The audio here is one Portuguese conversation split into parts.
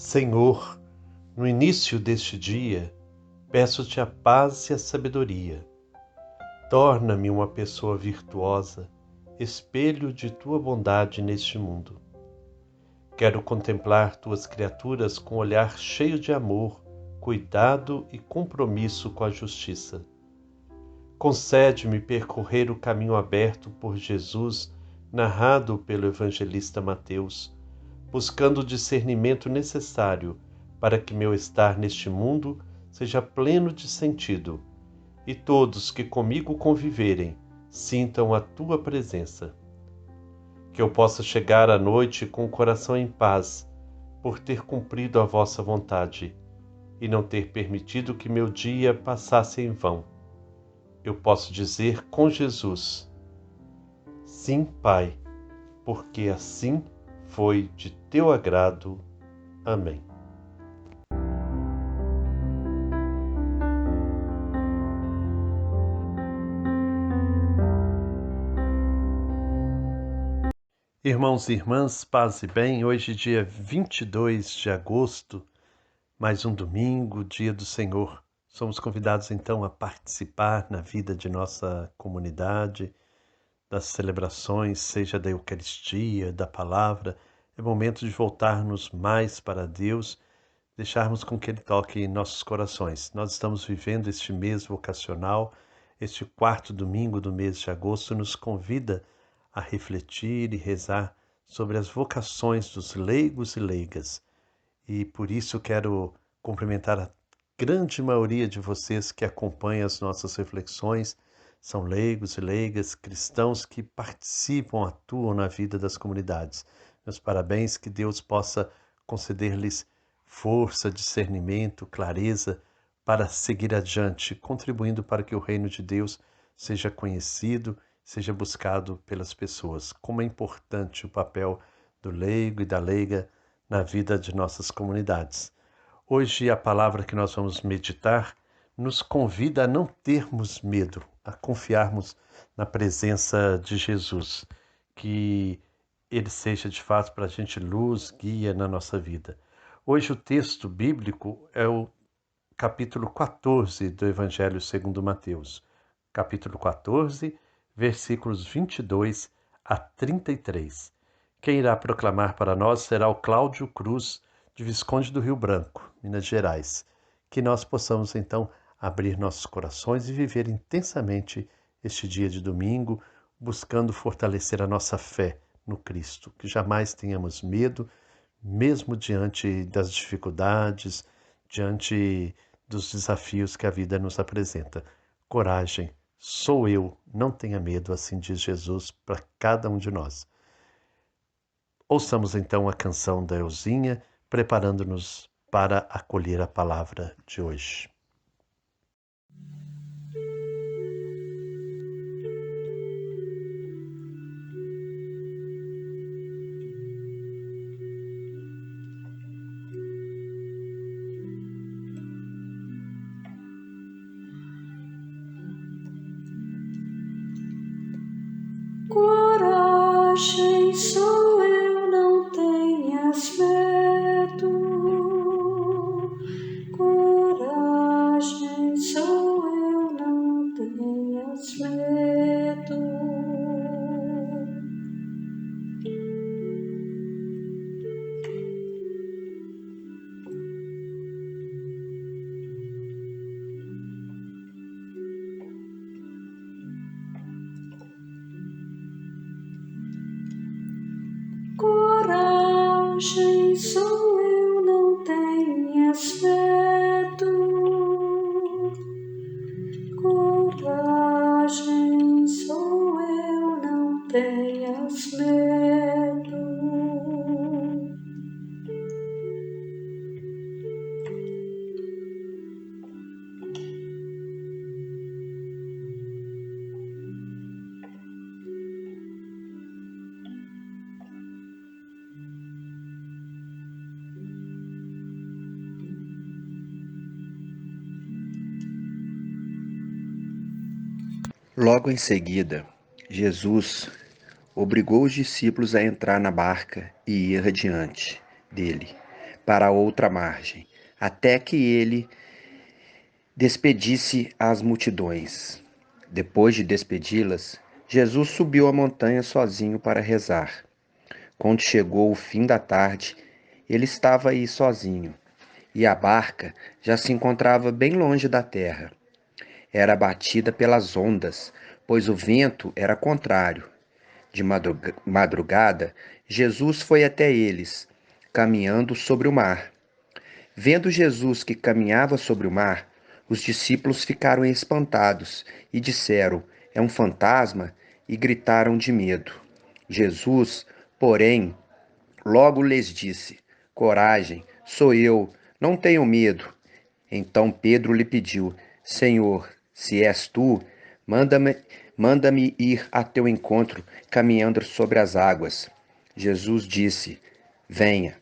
Senhor, no início deste dia, peço-te a paz e a sabedoria. Torna-me uma pessoa virtuosa, espelho de tua bondade neste mundo. Quero contemplar tuas criaturas com olhar cheio de amor, cuidado e compromisso com a justiça. Concede-me percorrer o caminho aberto por Jesus, narrado pelo evangelista Mateus, buscando o discernimento necessário para que meu estar neste mundo seja pleno de sentido e todos que comigo conviverem sintam a tua presença. Que eu possa chegar à noite com o coração em paz, por ter cumprido a vossa vontade e não ter permitido que meu dia passasse em vão. Eu posso dizer com Jesus: sim, Pai, porque assim foi de teu agrado. Amém. Irmãos e irmãs, paz e bem, hoje dia 22 de agosto, mais um domingo, dia do Senhor. Somos convidados então a participar na vida de nossa comunidade, das celebrações, seja da Eucaristia, da Palavra. É momento de voltarmos mais para Deus, deixarmos com que Ele toque em nossos corações. Nós estamos vivendo este mês vocacional, este quarto domingo do mês de agosto nos convida a refletir e rezar sobre as vocações dos leigos e leigas. E por isso quero cumprimentar a grande maioria de vocês que acompanham as nossas reflexões. São leigos e leigas, cristãos que participam, atuam na vida das comunidades. Meus parabéns, que Deus possa conceder-lhes força, discernimento, clareza para seguir adiante, contribuindo para que o reino de Deus seja conhecido, seja buscado pelas pessoas. Como é importante o papel do leigo e da leiga na vida de nossas comunidades. Hoje a palavra que nós vamos meditar nos convida a não termos medo, a confiarmos na presença de Jesus, que Ele seja de fato para a gente luz, guia na nossa vida. Hoje o texto bíblico é o capítulo 14 do Evangelho segundo Mateus. Capítulo 14, versículos 22 a 33. Quem irá proclamar para nós será o Cláudio Cruz, de Visconde do Rio Branco, Minas Gerais. Que nós possamos, então, abrir nossos corações e viver intensamente este dia de domingo, buscando fortalecer a nossa fé no Cristo. Que jamais tenhamos medo, mesmo diante das dificuldades, diante dos desafios que a vida nos apresenta. Coragem, sou eu, não tenha medo, assim diz Jesus para cada um de nós. Ouçamos então a canção da Elzinha, preparando-nos para acolher a palavra de hoje. Coragem, sou eu, não tenhas medo. Coragem, sou eu, não tenhas medo. Coragem, sou eu, não tenhas medo. Coragem, sou eu, não tenhas medo. Logo em seguida, Jesus obrigou os discípulos a entrar na barca e ir adiante dele, para a outra margem, até que ele despedisse as multidões. Depois de despedi-las, Jesus subiu a montanha sozinho para rezar. Quando chegou o fim da tarde, ele estava aí sozinho, e a barca já se encontrava bem longe da terra. Era batida pelas ondas, pois o vento era contrário. De madrugada, Jesus foi até eles, caminhando sobre o mar. Vendo Jesus que caminhava sobre o mar, os discípulos ficaram espantados e disseram: "É um fantasma", e gritaram de medo. Jesus, porém, logo lhes disse: "Coragem, sou eu, não tenham medo." Então Pedro lhe pediu: "Senhor, se és tu, manda-me, manda-me ir a teu encontro, caminhando sobre as águas." Jesus disse: "Venha."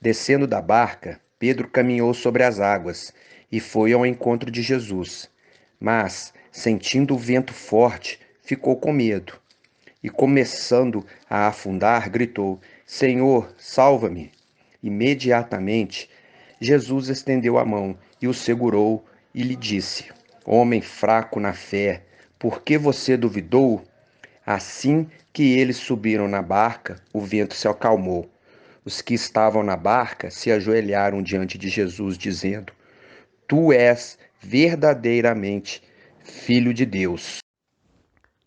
Descendo da barca, Pedro caminhou sobre as águas e foi ao encontro de Jesus. Mas, sentindo o vento forte, ficou com medo. E começando a afundar, gritou: "Senhor, salva-me!" Imediatamente, Jesus estendeu a mão e o segurou e lhe disse: "Homem fraco na fé, por que você duvidou?" Assim que eles subiram na barca, o vento se acalmou. Os que estavam na barca se ajoelharam diante de Jesus, dizendo: "Tu és verdadeiramente Filho de Deus."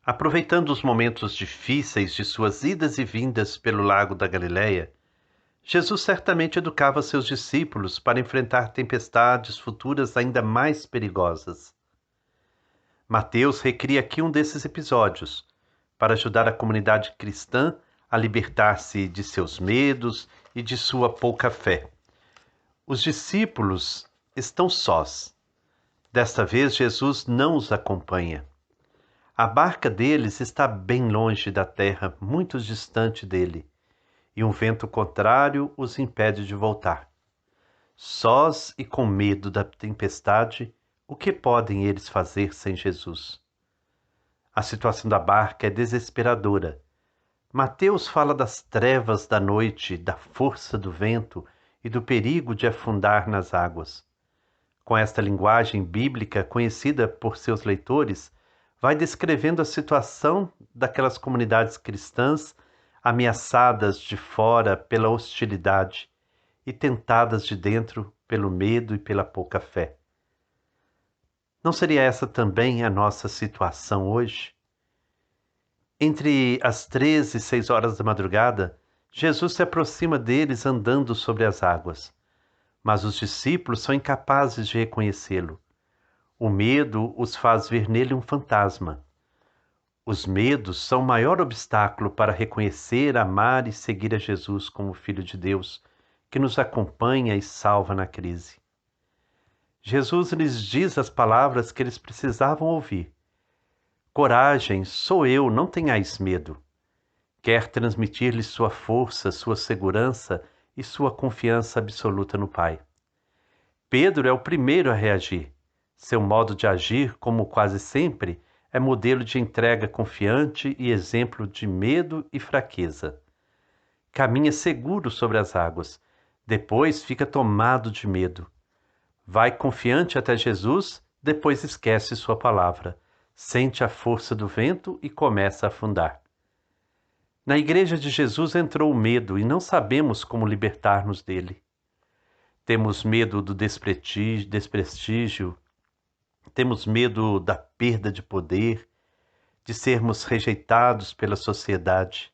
Aproveitando os momentos difíceis de suas idas e vindas pelo lago da Galileia, Jesus certamente educava seus discípulos para enfrentar tempestades futuras ainda mais perigosas. Mateus recria aqui um desses episódios, para ajudar a comunidade cristã a libertar-se de seus medos e de sua pouca fé. Os discípulos estão sós. Desta vez, Jesus não os acompanha. A barca deles está bem longe da terra, muito distante dele, e um vento contrário os impede de voltar. Sós e com medo da tempestade, o que podem eles fazer sem Jesus? A situação da barca é desesperadora. Mateus fala das trevas da noite, da força do vento e do perigo de afundar nas águas. Com esta linguagem bíblica conhecida por seus leitores, vai descrevendo a situação daquelas comunidades cristãs ameaçadas de fora pela hostilidade e tentadas de dentro pelo medo e pela pouca fé. Não seria essa também a nossa situação hoje? Entre as 13 e 6 horas da madrugada, Jesus se aproxima deles andando sobre as águas, mas os discípulos são incapazes de reconhecê-lo. O medo os faz ver nele um fantasma. Os medos são o maior obstáculo para reconhecer, amar e seguir a Jesus como Filho de Deus, que nos acompanha e salva na crise. Jesus lhes diz as palavras que eles precisavam ouvir. Coragem, sou eu, não tenhais medo. Quer transmitir-lhes sua força, sua segurança e sua confiança absoluta no Pai. Pedro é o primeiro a reagir. Seu modo de agir, como quase sempre, é modelo de entrega confiante e exemplo de medo e fraqueza. Caminha seguro sobre as águas, depois fica tomado de medo. Vai confiante até Jesus, depois esquece sua palavra, sente a força do vento e começa a afundar. Na igreja de Jesus entrou o medo e não sabemos como libertar-nos dele. Temos medo do desprestígio, temos medo da perda de poder, de sermos rejeitados pela sociedade.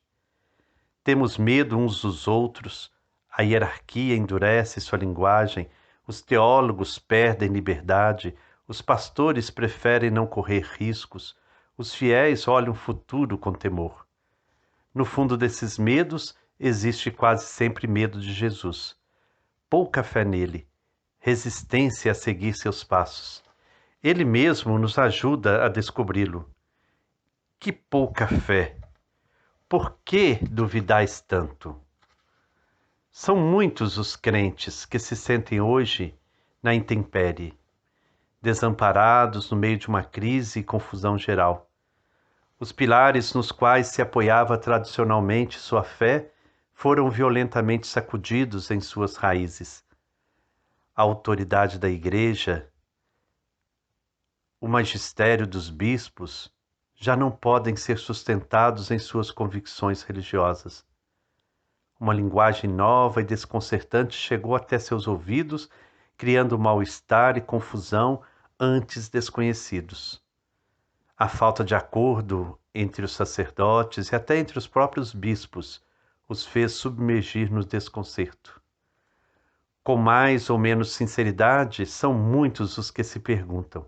Temos medo uns dos outros, a hierarquia endurece sua linguagem, os teólogos perdem liberdade, os pastores preferem não correr riscos, os fiéis olham o futuro com temor. No fundo desses medos, existe quase sempre medo de Jesus. Pouca fé nele, resistência a seguir seus passos. Ele mesmo nos ajuda a descobri-lo. Que pouca fé! Por que duvidais tanto? São muitos os crentes que se sentem hoje na intempérie, desamparados no meio de uma crise e confusão geral. Os pilares nos quais se apoiava tradicionalmente sua fé foram violentamente sacudidos em suas raízes. A autoridade da Igreja, o magistério dos bispos, já não podem ser sustentados em suas convicções religiosas. Uma linguagem nova e desconcertante chegou até seus ouvidos, criando mal-estar e confusão antes desconhecidos. A falta de acordo entre os sacerdotes e até entre os próprios bispos os fez submergir no desconcerto. Com mais ou menos sinceridade, são muitos os que se perguntam: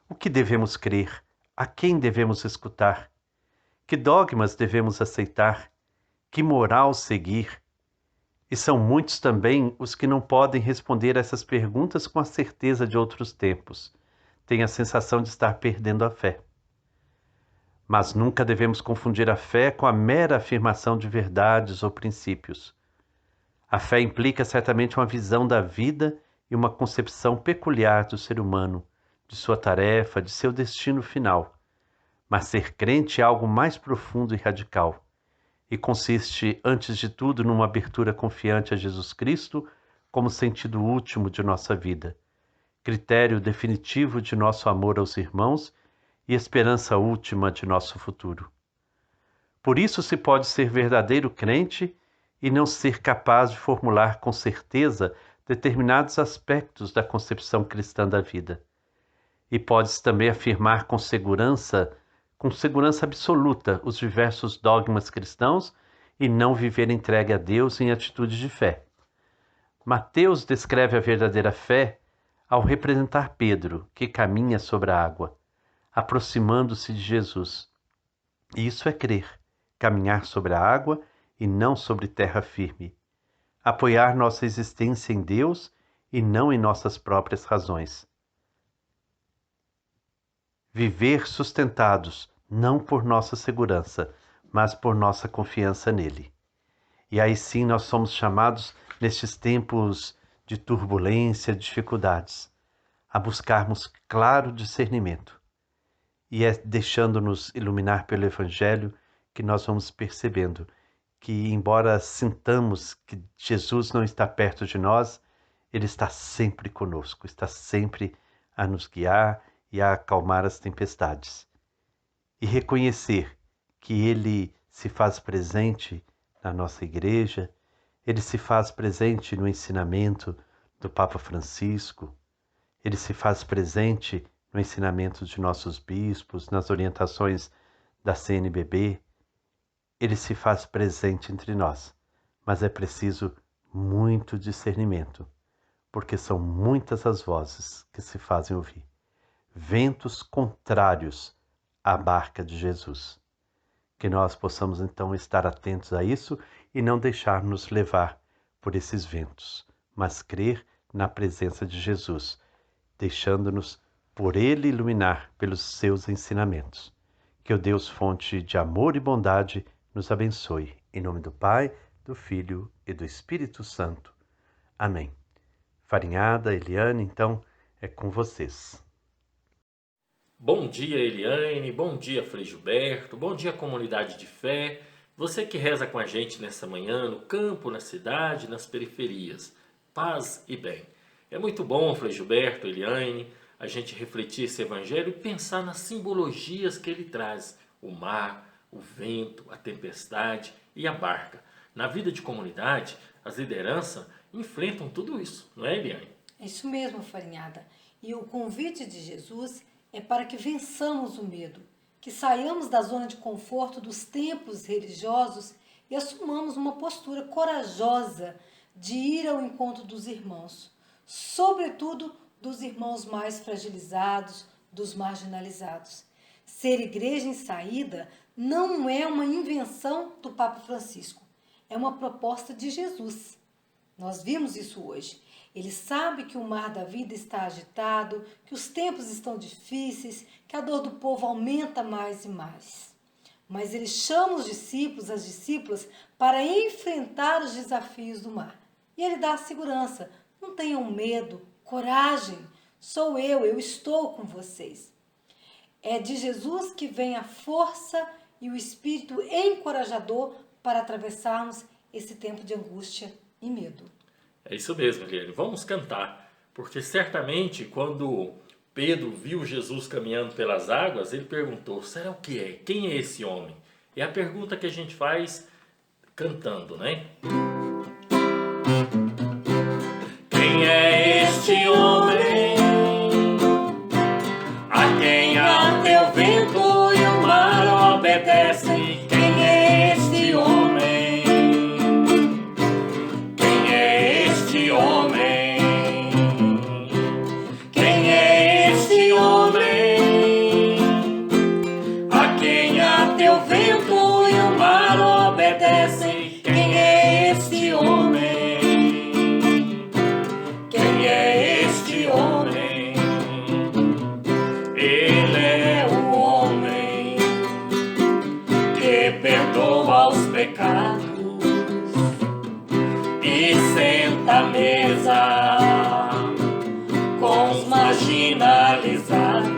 o que devemos crer? A quem devemos escutar? Que dogmas devemos aceitar? Que moral seguir? E são muitos também os que não podem responder a essas perguntas com a certeza de outros tempos. Têm a sensação de estar perdendo a fé. Mas nunca devemos confundir a fé com a mera afirmação de verdades ou princípios. A fé implica certamente uma visão da vida e uma concepção peculiar do ser humano, de sua tarefa, de seu destino final. Mas ser crente é algo mais profundo e radical, e consiste, antes de tudo, numa abertura confiante a Jesus Cristo como sentido último de nossa vida, critério definitivo de nosso amor aos irmãos e esperança última de nosso futuro. Por isso se pode ser verdadeiro crente e não ser capaz de formular com certeza determinados aspectos da concepção cristã da vida. E pode-se também afirmar com segurança absoluta, os diversos dogmas cristãos e não viver entregue a Deus em atitude de fé. Mateus descreve a verdadeira fé ao representar Pedro, que caminha sobre a água, aproximando-se de Jesus. E isso é crer, caminhar sobre a água e não sobre terra firme. Apoiar nossa existência em Deus e não em nossas próprias razões. Viver sustentados não por nossa segurança, mas por nossa confiança nele. E aí sim nós somos chamados, nestes tempos de turbulência, dificuldades, a buscarmos claro discernimento. E é deixando-nos iluminar pelo Evangelho que nós vamos percebendo que, embora sintamos que Jesus não está perto de nós, Ele está sempre conosco, está sempre a nos guiar e a acalmar as tempestades. E reconhecer que Ele se faz presente na nossa igreja, Ele se faz presente no ensinamento do Papa Francisco, Ele se faz presente no ensinamento de nossos bispos, nas orientações da CNBB, Ele se faz presente entre nós, mas é preciso muito discernimento, porque são muitas as vozes que se fazem ouvir. Ventos contrários à barca de Jesus. Que nós possamos então estar atentos a isso e não deixar-nos levar por esses ventos, mas crer na presença de Jesus, deixando-nos por Ele iluminar pelos seus ensinamentos. Que o Deus fonte de amor e bondade nos abençoe. Em nome do Pai, do Filho e do Espírito Santo. Amém. Farinhada, Eliane, então é com vocês. Bom dia, Eliane, bom dia, Frei Gilberto, bom dia, comunidade de fé, você que reza com a gente nessa manhã, no campo, na cidade, nas periferias, paz e bem. É muito bom, Frei Gilberto, Eliane, a gente refletir esse evangelho e pensar nas simbologias que ele traz, o mar, o vento, a tempestade e a barca. Na vida de comunidade, as lideranças enfrentam tudo isso, não é, Eliane? É isso mesmo, Farinhada. E o convite de Jesus é para que vençamos o medo, que saiamos da zona de conforto dos templos religiosos e assumamos uma postura corajosa de ir ao encontro dos irmãos, sobretudo dos irmãos mais fragilizados, dos marginalizados. Ser igreja em saída não é uma invenção do Papa Francisco, é uma proposta de Jesus. Nós vimos isso hoje. Ele sabe que o mar da vida está agitado, que os tempos estão difíceis, que a dor do povo aumenta mais e mais. Mas ele chama os discípulos, as discípulas, para enfrentar os desafios do mar. E ele dá a segurança. Não tenham medo, coragem. Sou eu estou com vocês. É de Jesus que vem a força e o espírito encorajador para atravessarmos esse tempo de angústia e medo. É isso mesmo, Eliane. Vamos cantar, porque certamente quando Pedro viu Jesus caminhando pelas águas, ele perguntou, será o que é? Quem é esse homem? É a pergunta que a gente faz cantando, né? Quem é este homem, a quem até o vento e o mar obedecem? Quem é este homem? Quem é este homem? Quem é este homem, a quem até o vento e o mar obedecem? Quem é este homem? Quem é este homem? Ele é o homem que perdoa os pecados e senta à mesa com os marginalizados.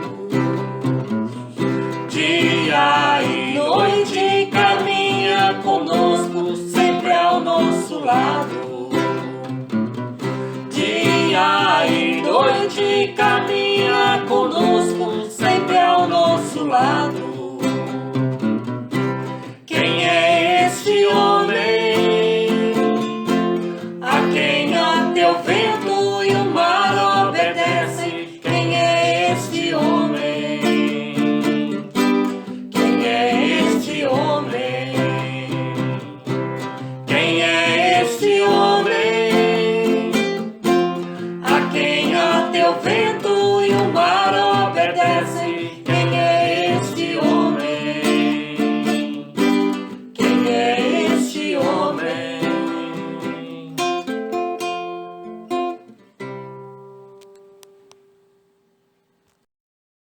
Dia e noite caminha conosco, sempre ao nosso lado. Dia e noite caminha conosco, sempre ao nosso lado.